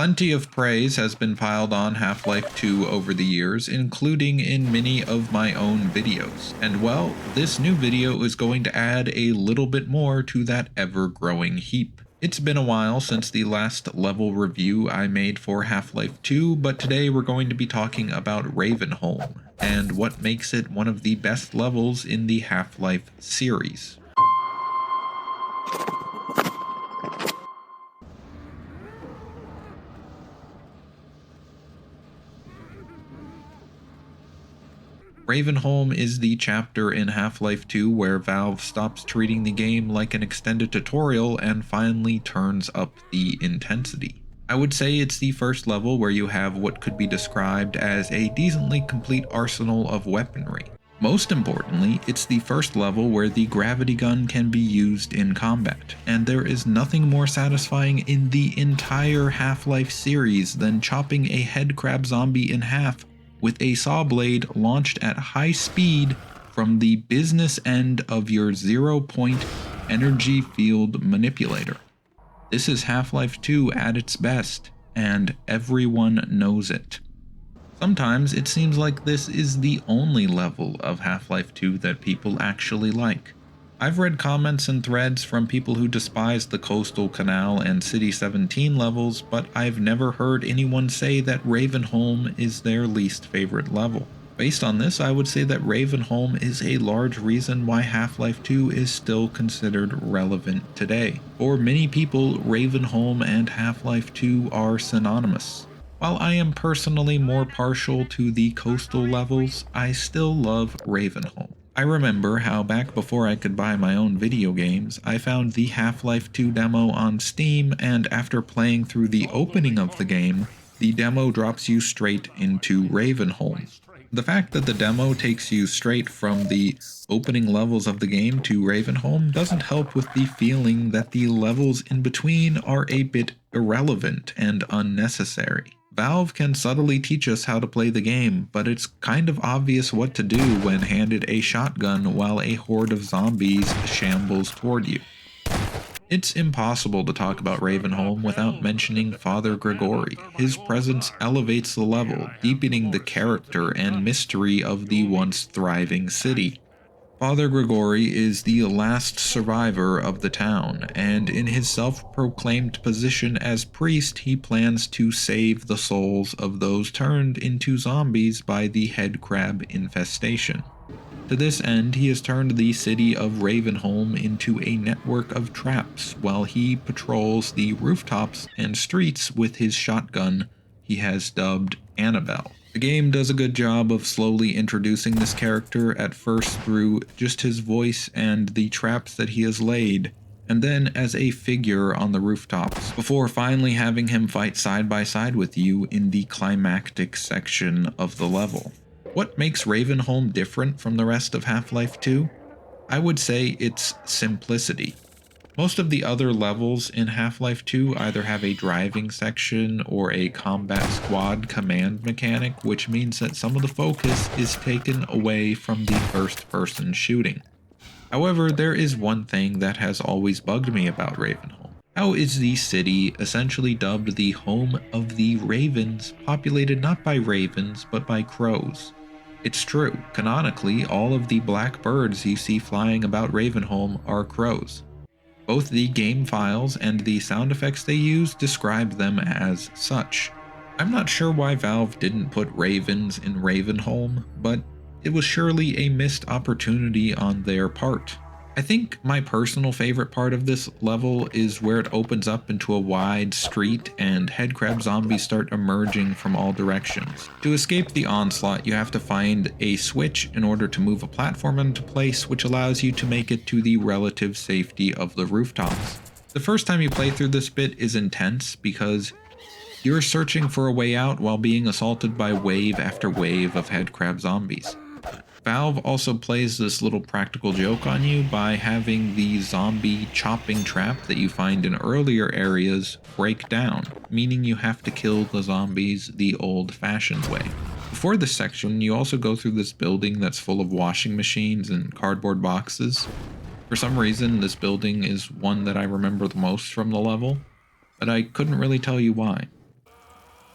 Plenty of praise has been piled on Half-Life 2 over the years, including in many of my own videos. And well, this new video is going to add a little bit more to that ever-growing heap. It's been a while since the last level review I made for Half-Life 2, but today we're going to be talking about Ravenholm, and what makes it one of the best levels in the Half-Life series. Ravenholm is the chapter in Half-Life 2 where Valve stops treating the game like an extended tutorial and finally turns up the intensity. I would say it's the first level where you have what could be described as a decently complete arsenal of weaponry. Most importantly, it's the first level where the gravity gun can be used in combat, and there is nothing more satisfying in the entire Half-Life series than chopping a headcrab zombie in half with a saw blade launched at high speed from the business end of your 0-point energy field manipulator. This is Half-Life 2 at its best, and everyone knows it. Sometimes it seems like this is the only level of Half-Life 2 that people actually like. I've read comments and threads from people who despise the Coastal Canal and City 17 levels, but I've never heard anyone say that Ravenholm is their least favorite level. Based on this, I would say that Ravenholm is a large reason why Half-Life 2 is still considered relevant today. For many people, Ravenholm and Half-Life 2 are synonymous. While I am personally more partial to the coastal levels, I still love Ravenholm. I remember how back before I could buy my own video games, I found the Half-Life 2 demo on Steam, and after playing through the opening of the game, the demo drops you straight into Ravenholm. The fact that the demo takes you straight from the opening levels of the game to Ravenholm doesn't help with the feeling that the levels in between are a bit irrelevant and unnecessary. Valve can subtly teach us how to play the game, but it's kind of obvious what to do when handed a shotgun while a horde of zombies shambles toward you. It's impossible to talk about Ravenholm without mentioning Father Grigori. His presence elevates the level, deepening the character and mystery of the once thriving city. Father Grigori is the last survivor of the town, and in his self-proclaimed position as priest, he plans to save the souls of those turned into zombies by the headcrab infestation. To this end, he has turned the city of Ravenholm into a network of traps while he patrols the rooftops and streets with his shotgun he has dubbed Annabelle. The game does a good job of slowly introducing this character, at first through just his voice and the traps that he has laid, and then as a figure on the rooftops, before finally having him fight side by side with you in the climactic section of the level. What makes Ravenholm different from the rest of Half-Life 2? I would say it's simplicity. Most of the other levels in Half-Life 2 either have a driving section or a combat squad command mechanic, which means that some of the focus is taken away from the first-person shooting. However, there is one thing that has always bugged me about Ravenholm. How is the city, essentially dubbed the home of the Ravens, populated not by ravens but by crows? It's true, canonically, all of the black birds you see flying about Ravenholm are crows. Both the game files and the sound effects they use describe them as such. I'm not sure why Valve didn't put ravens in Ravenholm, but it was surely a missed opportunity on their part. I think my personal favorite part of this level is where it opens up into a wide street and headcrab zombies start emerging from all directions. To escape the onslaught, you have to find a switch in order to move a platform into place, which allows you to make it to the relative safety of the rooftops. The first time you play through this bit is intense because you're searching for a way out while being assaulted by wave after wave of headcrab zombies. Valve also plays this little practical joke on you by having the zombie chopping trap that you find in earlier areas break down, meaning you have to kill the zombies the old-fashioned way. Before this section, you also go through this building that's full of washing machines and cardboard boxes. For some reason, this building is one that I remember the most from the level, but I couldn't really tell you why.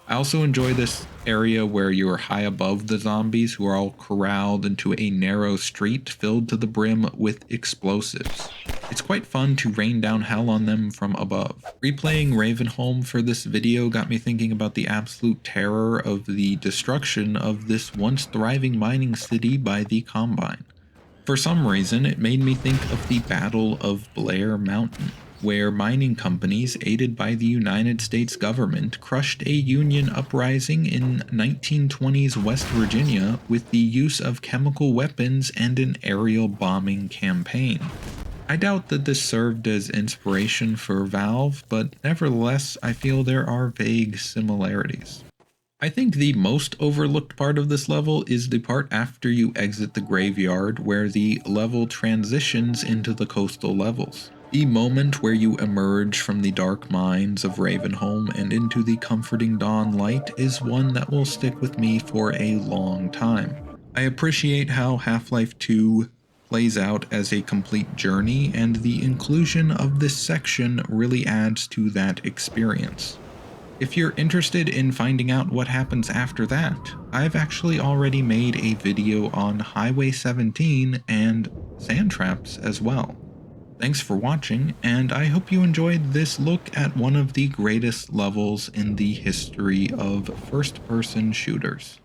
I also enjoy this area where you're high above the zombies who are all corralled into a narrow street filled to the brim with explosives. It's quite fun to rain down hell on them from above. Replaying Ravenholm for this video got me thinking about the absolute terror of the destruction of this once thriving mining city by the Combine. For some reason, it made me think of the Battle of Blair Mountain, where mining companies, aided by the United States government, crushed a Union uprising in 1920s West Virginia with the use of chemical weapons and an aerial bombing campaign. I doubt that this served as inspiration for Valve, but nevertheless, I feel there are vague similarities. I think the most overlooked part of this level is the part after you exit the graveyard where the level transitions into the coastal levels. The moment where you emerge from the dark mines of Ravenholm and into the comforting dawn light is one that will stick with me for a long time. I appreciate how Half-Life 2 plays out as a complete journey, and the inclusion of this section really adds to that experience. If you're interested in finding out what happens after that, I've actually already made a video on Highway 17 and sand traps as well. Thanks for watching, and I hope you enjoyed this look at one of the greatest levels in the history of first-person shooters.